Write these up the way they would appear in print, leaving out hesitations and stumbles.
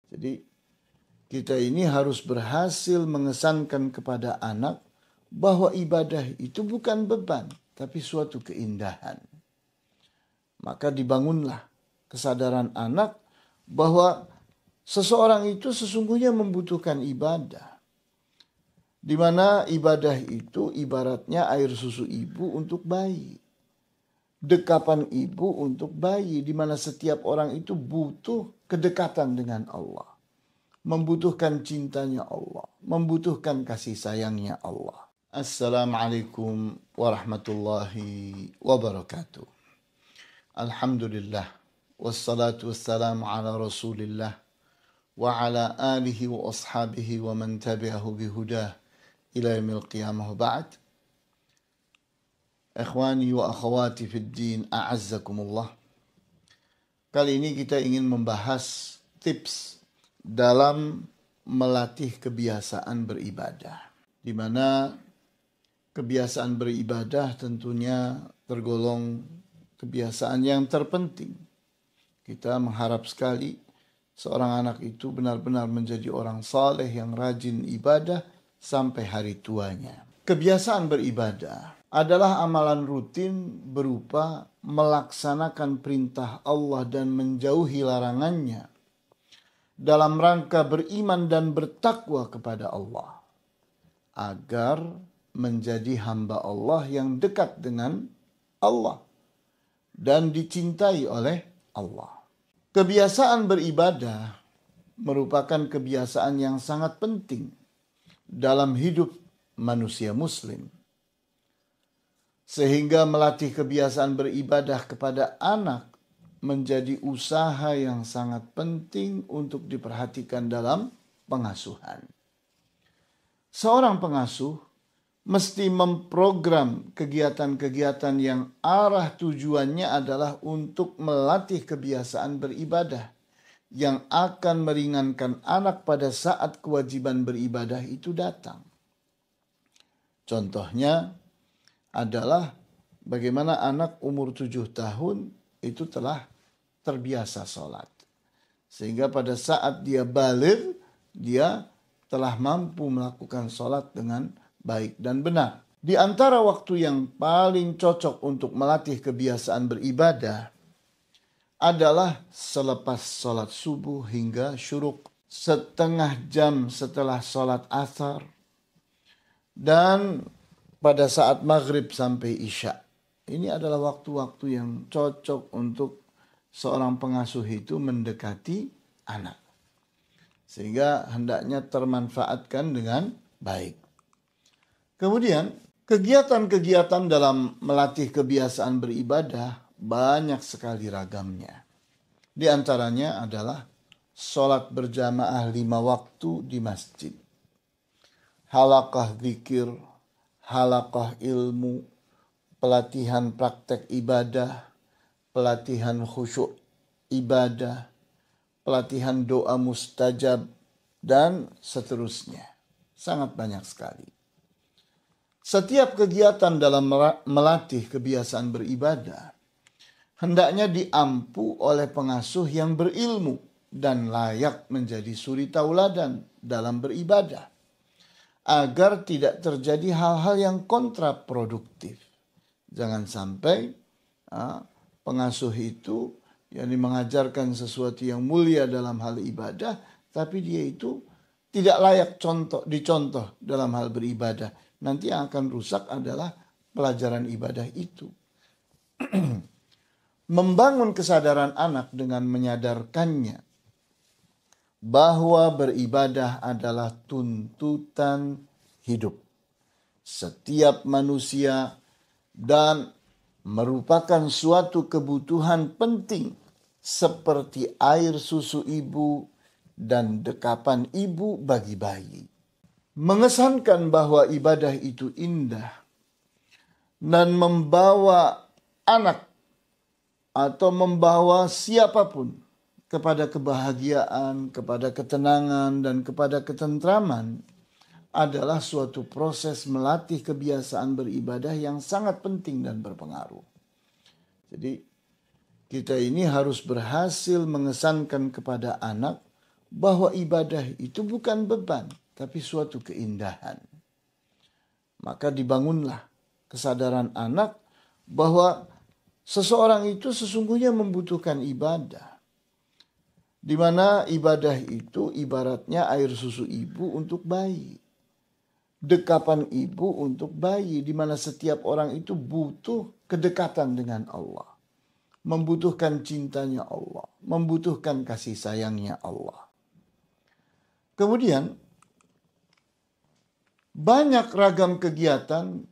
Jadi kita ini harus berhasil mengesankan kepada anak bahwa ibadah itu bukan beban, tapi suatu keindahan. Maka dibangunlah kesadaran anak bahwa seseorang itu sesungguhnya membutuhkan ibadah. Di mana ibadah itu ibaratnya air susu ibu untuk bayi. Dekapan ibu untuk bayi, di mana setiap orang itu butuh kedekatan dengan Allah. Membutuhkan cintanya Allah, membutuhkan kasih sayangnya Allah. Assalamualaikum warahmatullahi wabarakatuh. Alhamdulillah, wassalatu wassalamu ala rasulillah, wa ala alihi wa ashabihi wa man tabi'ahu bihudah ila yaumil qiyamah ba'd. Ikhwani wa akhwati fid din, a'azzakumullah. Kali ini kita ingin membahas tips dalam melatih kebiasaan beribadah. Di mana kebiasaan beribadah tentunya tergolong kebiasaan yang terpenting. Kita mengharap sekali seorang anak itu benar-benar menjadi orang saleh yang rajin ibadah sampai hari tuanya. Kebiasaan beribadah adalah amalan rutin berupa melaksanakan perintah Allah dan menjauhi larangannya dalam rangka beriman dan bertakwa kepada Allah agar menjadi hamba Allah yang dekat dengan Allah dan dicintai oleh Allah. Kebiasaan beribadah merupakan kebiasaan yang sangat penting dalam hidup manusia muslim. Sehingga melatih kebiasaan beribadah kepada anak menjadi usaha yang sangat penting untuk diperhatikan dalam pengasuhan. Seorang pengasuh mesti memprogram kegiatan-kegiatan yang arah tujuannya adalah untuk melatih kebiasaan beribadah yang akan meringankan anak pada saat kewajiban beribadah itu datang. Contohnya adalah bagaimana anak umur 7 tahun itu telah terbiasa sholat. Sehingga pada saat dia baligh, dia telah mampu melakukan sholat dengan baik dan benar. Di antara waktu yang paling cocok untuk melatih kebiasaan beribadah adalah selepas sholat subuh hingga syuruk, setengah jam setelah sholat asar, dan pada saat maghrib sampai isya. Ini adalah waktu-waktu yang cocok untuk seorang pengasuh itu mendekati anak. Sehingga hendaknya termanfaatkan dengan baik. Kemudian kegiatan-kegiatan dalam melatih kebiasaan beribadah banyak sekali ragamnya. Di antaranya adalah sholat berjamaah 5 waktu di masjid, halaqah zikir, halaqah ilmu, pelatihan praktek ibadah, pelatihan khusyuk ibadah, pelatihan doa mustajab, dan seterusnya. Sangat banyak sekali. Setiap kegiatan dalam melatih kebiasaan beribadah hendaknya diampu oleh pengasuh yang berilmu dan layak menjadi suri tauladan dalam beribadah, agar tidak terjadi hal-hal yang kontraproduktif. Jangan sampai pengasuh itu yang mengajarkan sesuatu yang mulia dalam hal ibadah, tapi dia itu tidak layak dicontoh dalam hal beribadah. Nanti yang akan rusak adalah pelajaran ibadah itu. Membangun kesadaran anak dengan menyadarkannya bahwa beribadah adalah tuntutan hidup setiap manusia dan merupakan suatu kebutuhan penting seperti air susu ibu dan dekapan ibu bagi bayi. Mengesankan bahwa ibadah itu indah dan membawa anak atau membawa siapapun kepada kebahagiaan, kepada ketenangan, dan kepada ketentraman adalah suatu proses melatih kebiasaan beribadah yang sangat penting dan berpengaruh. Jadi kita ini harus berhasil mengesankan kepada anak bahwa ibadah itu bukan beban, tapi suatu keindahan. Maka dibangunlah kesadaran anak bahwa seseorang itu sesungguhnya membutuhkan ibadah. Di mana ibadah itu ibaratnya air susu ibu untuk bayi. Dekapan ibu untuk bayi, di mana setiap orang itu butuh kedekatan dengan Allah. Membutuhkan cintanya Allah, membutuhkan kasih sayangnya Allah. Kemudian banyak ragam kegiatan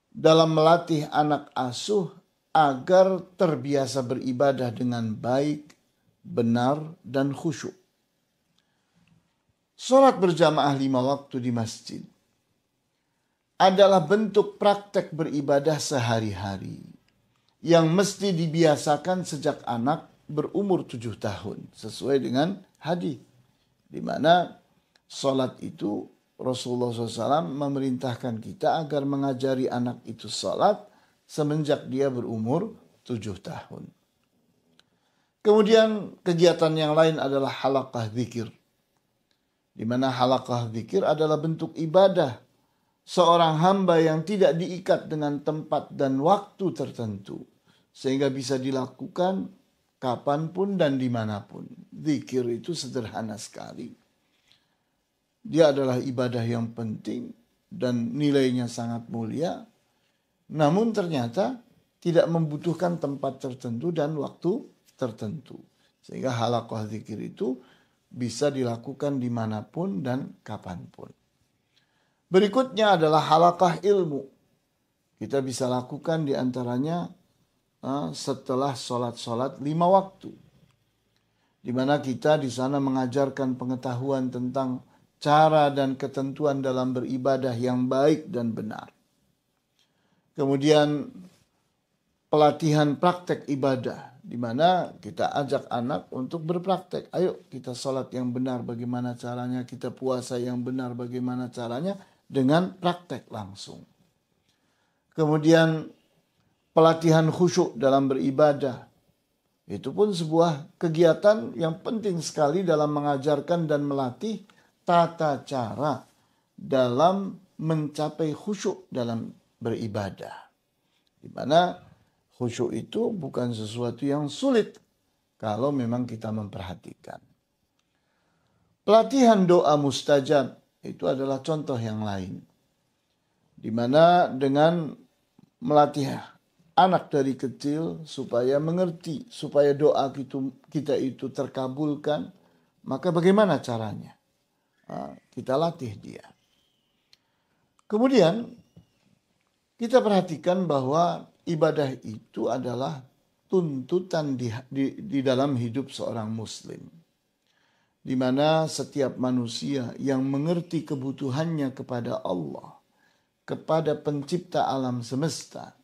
dalam melatih anak asuh agar terbiasa beribadah dengan baik, benar, dan khusyuk. Sholat berjamaah 5 waktu di masjid adalah bentuk praktek beribadah sehari-hari yang mesti dibiasakan sejak anak berumur 7 tahun sesuai dengan hadis, di mana sholat itu Rasulullah SAW memerintahkan kita agar mengajari anak itu sholat semenjak dia berumur 7 tahun. Kemudian kegiatan yang lain adalah halaqah zikir, di mana halaqah zikir adalah bentuk ibadah seorang hamba yang tidak diikat dengan tempat dan waktu tertentu, sehingga bisa dilakukan kapanpun dan dimanapun. Zikir itu sederhana sekali. Dia adalah ibadah yang penting dan nilainya sangat mulia. Namun ternyata tidak membutuhkan tempat tertentu dan waktu tertentu. Sehingga halaqah zikir itu bisa dilakukan dimanapun dan kapanpun. Berikutnya adalah halaqah ilmu. Kita bisa lakukan diantaranya setelah sholat 5 waktu. Di mana kita di sana mengajarkan pengetahuan tentang cara dan ketentuan dalam beribadah yang baik dan benar. Kemudian pelatihan praktek ibadah, di mana kita ajak anak untuk berpraktek. Ayo kita sholat yang benar bagaimana caranya, kita puasa yang benar bagaimana caranya, dengan praktek langsung. Kemudian pelatihan khusyuk dalam beribadah. Itu pun sebuah kegiatan yang penting sekali dalam mengajarkan dan melatih tata cara dalam mencapai khusyuk dalam beribadah. Di mana khusyuk itu bukan sesuatu yang sulit kalau memang kita memperhatikan. Pelatihan doa mustajab itu adalah contoh yang lain. Di mana dengan melatih anak dari kecil supaya mengerti, supaya doa kita itu terkabulkan, maka bagaimana caranya? Kita latih dia. Kemudian kita perhatikan bahwa ibadah itu adalah tuntutan di dalam hidup seorang muslim. Di mana setiap manusia yang mengerti kebutuhannya kepada Allah, kepada pencipta alam semesta,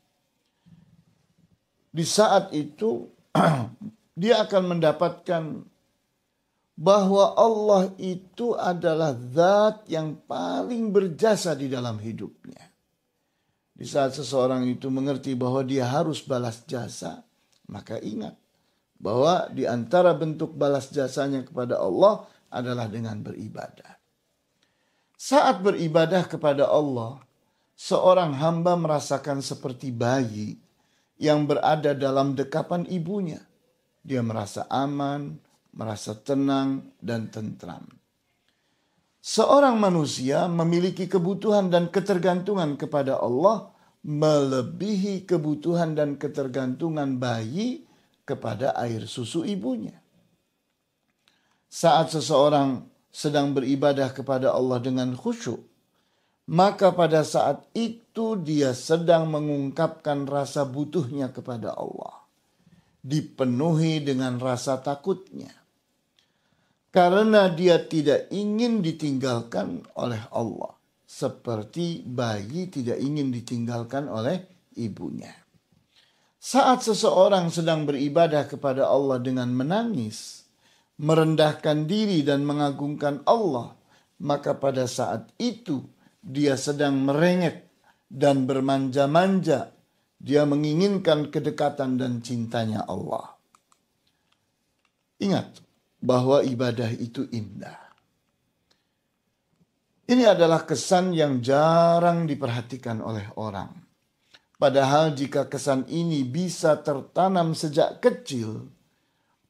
di saat itu dia akan mendapatkan bahwa Allah itu adalah zat yang paling berjasa di dalam hidupnya. Di saat seseorang itu mengerti bahwa dia harus balas jasa, maka ingat bahwa di antara bentuk balas jasanya kepada Allah adalah dengan beribadah. Saat beribadah kepada Allah, seorang hamba merasakan seperti bayi yang berada dalam dekapan ibunya. Dia merasa aman, merasa tenang dan tentram. Seorang manusia memiliki kebutuhan dan ketergantungan kepada Allah melebihi kebutuhan dan ketergantungan bayi kepada air susu ibunya. Saat seseorang sedang beribadah kepada Allah dengan khusyuk, maka pada saat itu dia sedang mengungkapkan rasa butuhnya kepada Allah, dipenuhi dengan rasa takutnya. Karena dia tidak ingin ditinggalkan oleh Allah. Seperti bayi tidak ingin ditinggalkan oleh ibunya. Saat seseorang sedang beribadah kepada Allah dengan menangis, merendahkan diri dan mengagungkan Allah, maka pada saat itu dia sedang merengek dan bermanja-manja. Dia menginginkan kedekatan dan cintanya Allah. Ingat, bahwa ibadah itu indah. Ini adalah kesan yang jarang diperhatikan oleh orang. Padahal jika kesan ini bisa tertanam sejak kecil,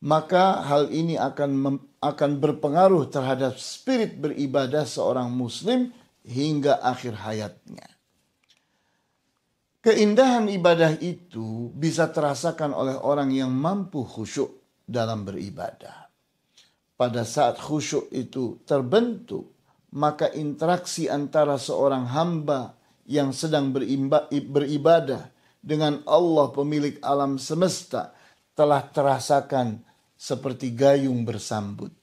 maka hal ini akan berpengaruh terhadap spirit beribadah seorang muslim hingga akhir hayatnya. Keindahan ibadah itu bisa terasakan oleh orang yang mampu khusyuk dalam beribadah. Pada saat khusyuk itu terbentuk, maka interaksi antara seorang hamba yang sedang beribadah dengan Allah pemilik alam semesta telah terasakan seperti gayung bersambut.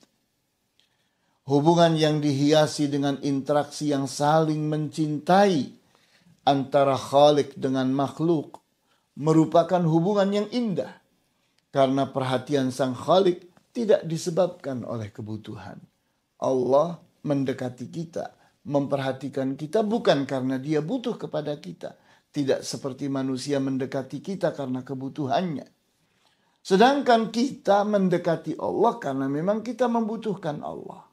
Hubungan yang dihiasi dengan interaksi yang saling mencintai antara Khalik dengan makhluk merupakan hubungan yang indah. Karena perhatian sang Khalik tidak disebabkan oleh kebutuhan. Allah mendekati kita, memperhatikan kita bukan karena dia butuh kepada kita. Tidak seperti manusia mendekati kita karena kebutuhannya. Sedangkan kita mendekati Allah karena memang kita membutuhkan Allah.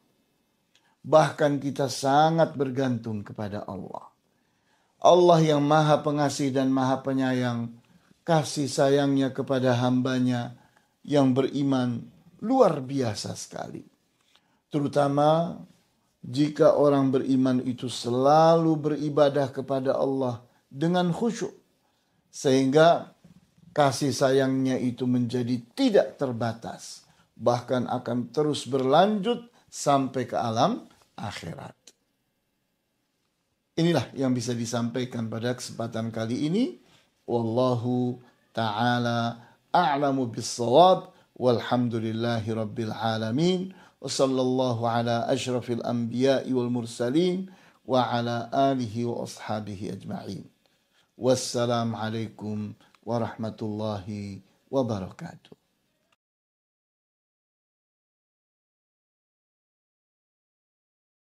Bahkan kita sangat bergantung kepada Allah. Allah yang maha pengasih dan maha penyayang, kasih sayangnya kepada hambanya yang beriman luar biasa sekali. Terutama jika orang beriman itu selalu beribadah kepada Allah dengan khusyuk. Sehingga kasih sayangnya itu menjadi tidak terbatas. Bahkan akan terus berlanjut sampai ke alam akhirat. Inilah yang bisa disampaikan pada kesempatan kali ini. Wallahu ta'ala a'lamu bis-shawab. Walhamdulillahi rabbil alamin. Wa sallallahu ala ashrafil anbiya'i wal mursalin. Wa ala alihi wa ashabihi ajma'in. Wassalamu alaikum warahmatullahi wabarakatuh.